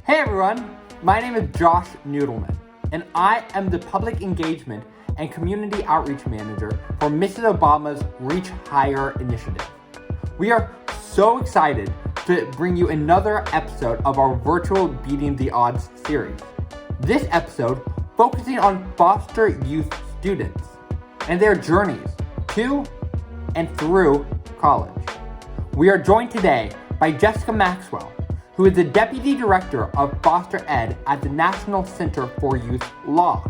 Hey everyone, my name is Josh Noodleman, and I am the Public Engagement and Community Outreach Manager for Mrs. Obama's Reach Higher initiative. We are so excited to bring you another episode of our virtual Beating the Odds series. This episode focusing on foster youth students and their journeys to and through college. We are joined today by Jessica Maxwell, who is the Deputy Director of Foster Ed at the National Center for Youth Law,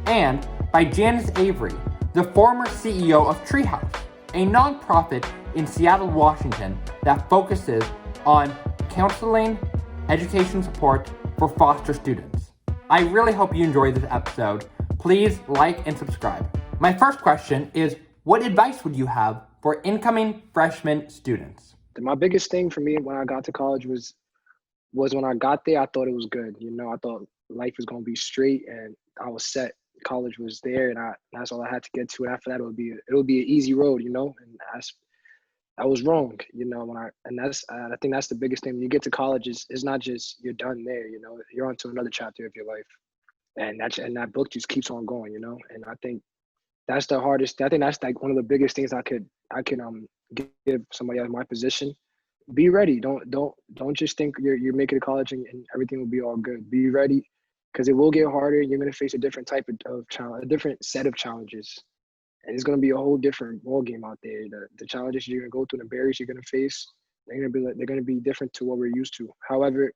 and by Janis Avery, the former CEO of Treehouse, a nonprofit in Seattle, Washington that focuses on counseling, education support for foster students. I really hope you enjoy this episode. Please like and subscribe. My first question is, what advice would you have for incoming freshman students? My biggest thing for me when I got to college was when I got there, I thought it was good. I thought life was going to be straight and I was set. College was there and that's all I had to get to. And after that, it would be an easy road, and I was wrong, I think that's the biggest thing. When you get to college, it's not just you're done there, you're on to another chapter of your life. And that book just keeps on going, and I think that's the hardest. I think that's like one of the biggest things I could give somebody in my position. Be ready. Don't just think you're making it to college and everything will be all good. Be ready, because it will get harder. You're going to face a different type of challenge, a different set of challenges, and it's going to be a whole different ball game out there. The challenges you're going to go through, the barriers you're going to face, they're going to be different to what we're used to. However,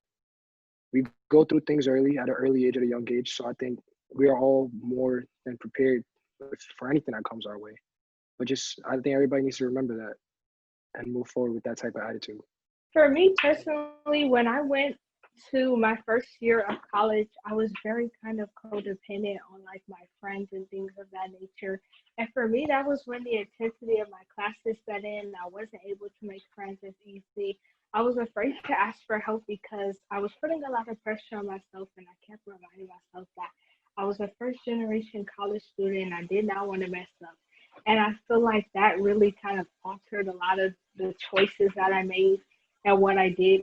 we go through things early at an early age, at a young age. So I think we are all more than prepared for anything that comes our way. But I think everybody needs to remember that and move forward with that type of attitude. For me personally, when I went to my first year of college, I was very kind of codependent on like my friends and things of that nature. And for me, that was when the intensity of my classes set in. I wasn't able to make friends as easy. I was afraid to ask for help because I was putting a lot of pressure on myself, and I kept reminding myself that I was a first generation college student and I did not want to mess up. And I feel like that really kind of altered a lot of the choices that I made and what I did.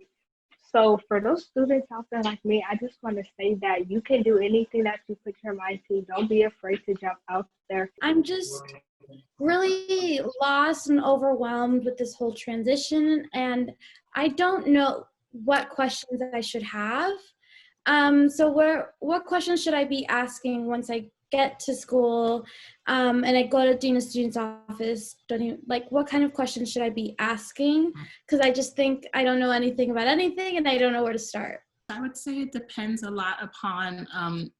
So for those students out there like me, I just want to say that you can do anything that you put your mind to. Don't be afraid to jump out there. I'm just really lost and overwhelmed with this whole transition, and I don't know what questions I should have. So what questions should I be asking once I get to school and I go to Dean of Students' office? What kind of questions should I be asking? Because I just think I don't know anything about anything and I don't know where to start. I would say it depends a lot upon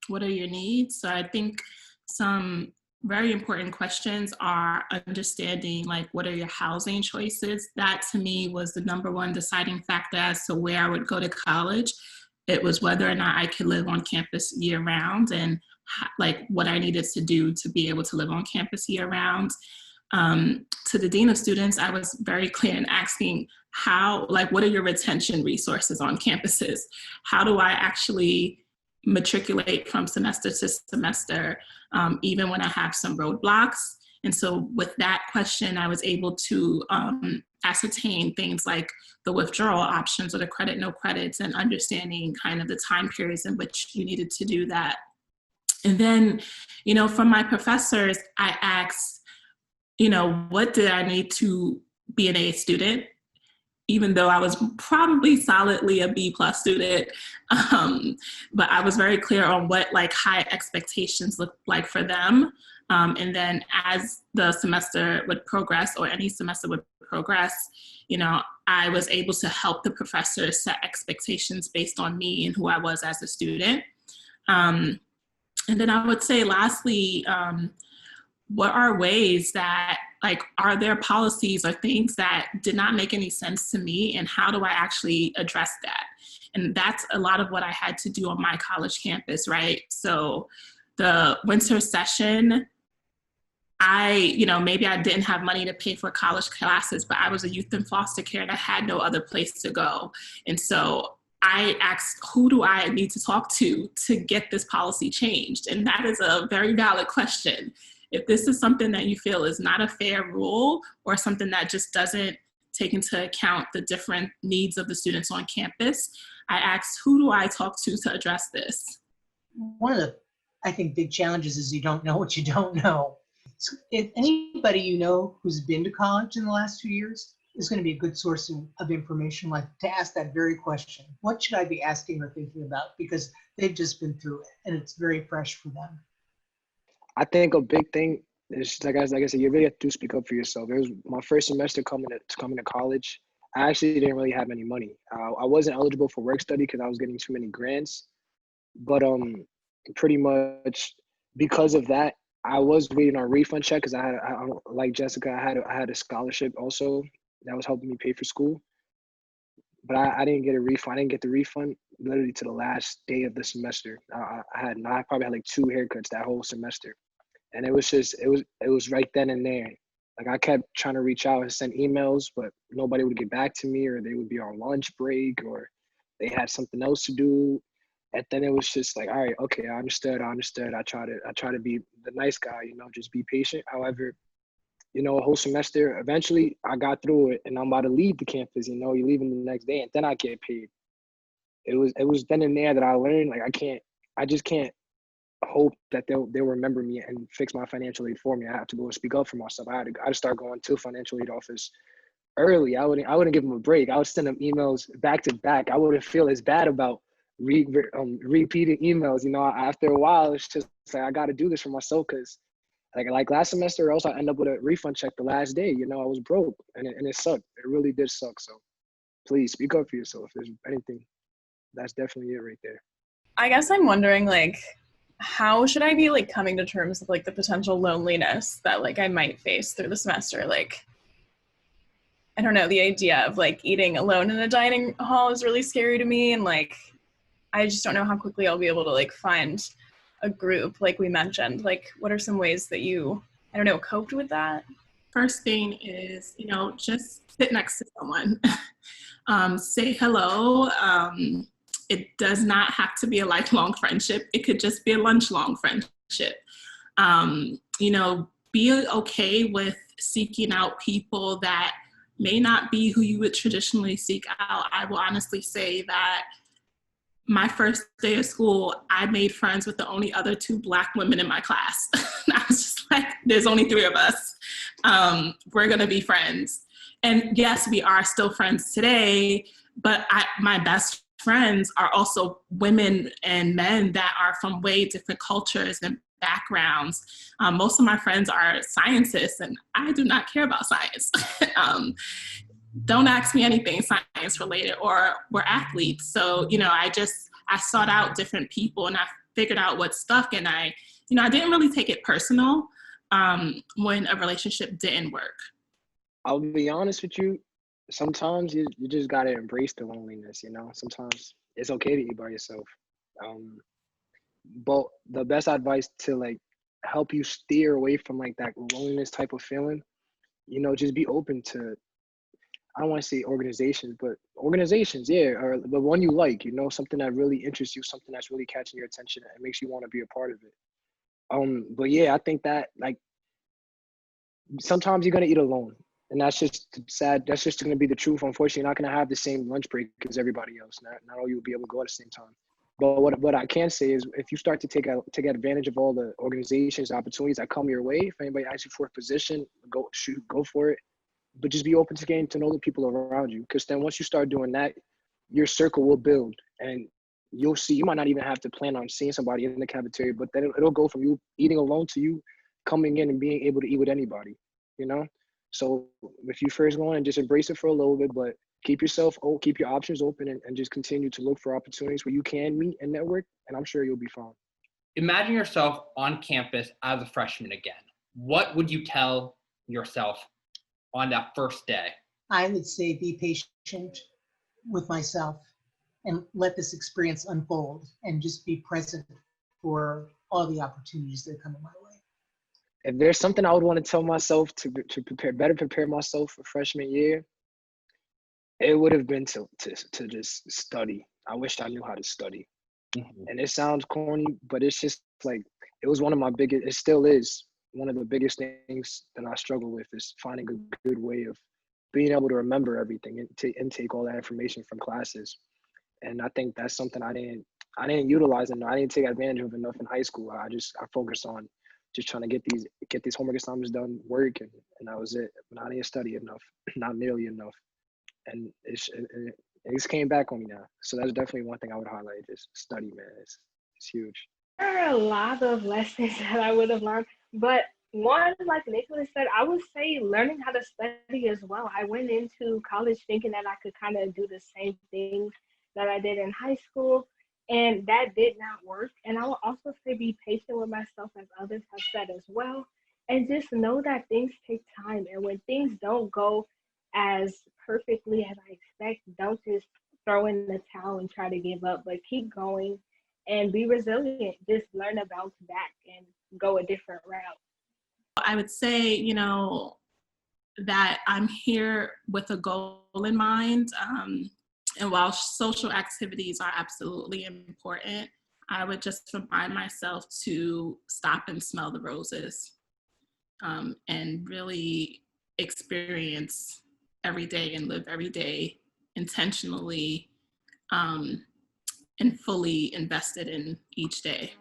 what are your needs. So I think some very important questions are understanding what are your housing choices. That to me was the number one deciding factor as to where I would go to college. It was whether or not I could live on campus year round and what I needed to do to be able to live on campus year round. To the Dean of Students, I was very clear in asking what are your retention resources on campuses? How do I actually matriculate from semester to semester, even when I have some roadblocks? And so with that question, I was able to ascertain things like the withdrawal options or the credit, no credits, and understanding kind of the time periods in which you needed to do that. And then, from my professors, I asked, what did I need to be an A student? Even though I was probably solidly a B+ student, but I was very clear on what high expectations looked like for them. And then as the semester would progress, or any semester would progress, I was able to help the professors set expectations based on me and who I was as a student. And then I would say lastly, what are ways that, are there policies or things that did not make any sense to me, and how do I actually address that? And that's a lot of what I had to do on my college campus, right? So the winter session, maybe I didn't have money to pay for college classes, but I was a youth in foster care and I had no other place to go. And so I asked, who do I need to talk to get this policy changed? And that is a very valid question. If this is something that you feel is not a fair rule, or something that just doesn't take into account the different needs of the students on campus, I asked, who do I talk to address this? One of the, I think, big challenges is you don't know what you don't know. So if anybody you know who's been to college in the last 2 years is going to be a good source of information, like to ask that very question. What should I be asking or thinking about? Because they've just been through it and it's very fresh for them. I think a big thing is, like I said, you really have to speak up for yourself. It was my first semester coming to college. I actually didn't really have any money. I wasn't eligible for work study because I was getting too many grants. But pretty much because of that, I was waiting on a refund check because like Jessica, I had a scholarship also that was helping me pay for school. But I didn't get a refund. I didn't get the refund literally to the last day of the semester. I probably had like 2 haircuts that whole semester, and it was right then and there. Like I kept trying to reach out and send emails, but nobody would get back to me, or they would be on lunch break, or they had something else to do. And then it was just like, all right, okay, I understood. I try to be the nice guy, just be patient. However, a whole semester, eventually I got through it, and I'm about to leave the campus, you're leaving the next day, and then I get paid. It was then and there that I learned, like I just can't hope that they'll remember me and fix my financial aid for me. I have to go and speak up for myself. I had to start going to financial aid office early. I wouldn't give them a break. I would send them emails back to back. I wouldn't feel as bad about repeating emails. After a while, it's just like I got to do this for myself, because like last semester, or else I end up with a refund check the last day. I was broke, and it sucked. It really did suck. So please speak up for yourself. If there's anything, that's definitely it right there. I guess I'm wondering, like, how should I be like coming to terms with like the potential loneliness that like I might face through the semester? Like, I don't know, the idea of like eating alone in a dining hall is really scary to me, and like I just don't know how quickly I'll be able to like find a group like we mentioned. Like, what are some ways that you, I don't know, coped with that? First thing is, just sit next to someone. Say hello. It does not have to be a lifelong friendship. It could just be a lunch-long friendship. Be okay with seeking out people that may not be who you would traditionally seek out. I will honestly say that my first day of school, I made friends with the only other 2 Black women in my class. I was just like, there's only 3 of us. We're gonna be friends. And yes, we are still friends today, but my best friends are also women and men that are from way different cultures and backgrounds. Most of my friends are scientists, and I do not care about science. Don't ask me anything science related, or we're athletes. So, I sought out different people, and I figured out what stuck, and I didn't really take it personal when a relationship didn't work. I'll be honest with you. Sometimes you just got to embrace the loneliness, Sometimes it's okay to eat by yourself. But the best advice to like help you steer away from like that loneliness type of feeling, just be open to, I don't want to say organizations, but organizations, yeah, or the one you like, something that really interests you, something that's really catching your attention and makes you want to be a part of it. But yeah, I think that like sometimes you're gonna eat alone. And that's just sad. That's just going to be the truth. Unfortunately, you're not going to have the same lunch break as everybody else. Not all you'll be able to go at the same time. But what I can say is, if you start to take advantage of all the organizations, opportunities that come your way, if anybody asks you for a position, go for it. But just be open to getting to know the people around you. Because then once you start doing that, your circle will build, and you'll see. You might not even have to plan on seeing somebody in the cafeteria, but then it'll go from you eating alone to you coming in and being able to eat with anybody. So if you first go in, and just embrace it for a little bit, but keep your options open, and just continue to look for opportunities where you can meet and network, and I'm sure you'll be fine. Imagine yourself on campus as a freshman again. What would you tell yourself on that first day? I would say be patient with myself and let this experience unfold, and just be present for all the opportunities that come in my way. If there's something I would want to tell myself to prepare myself for freshman year, it would have been to just study. I wish I knew how to study. Mm-hmm. And it sounds corny, but it's just like, it still is one of the biggest things that I struggle with, is finding a good way of being able to remember everything and intake all that information from classes. And I think that's something I didn't utilize and I didn't take advantage of enough in high school. I focused on just trying to get these homework assignments done, work, and that was it. But I didn't study enough, not nearly enough. And it's came back on me now. So that's definitely one thing I would highlight, just study, man. It's huge. There are a lot of lessons that I would have learned, but one, like Nicholas said, I would say learning how to study as well. I went into college thinking that I could kind of do the same things that I did in high school, and that did not work. And I will also say be patient with myself, as others have said as well, and just know that things take time. And when things don't go as perfectly as I expect, don't just throw in the towel and try to give up, but keep going and be resilient. Just learn to bounce back and go a different route. I would say, that I'm here with a goal in mind. And while social activities are absolutely important, I would just remind myself to stop and smell the roses, and really experience every day and live every day intentionally, and fully invested in each day.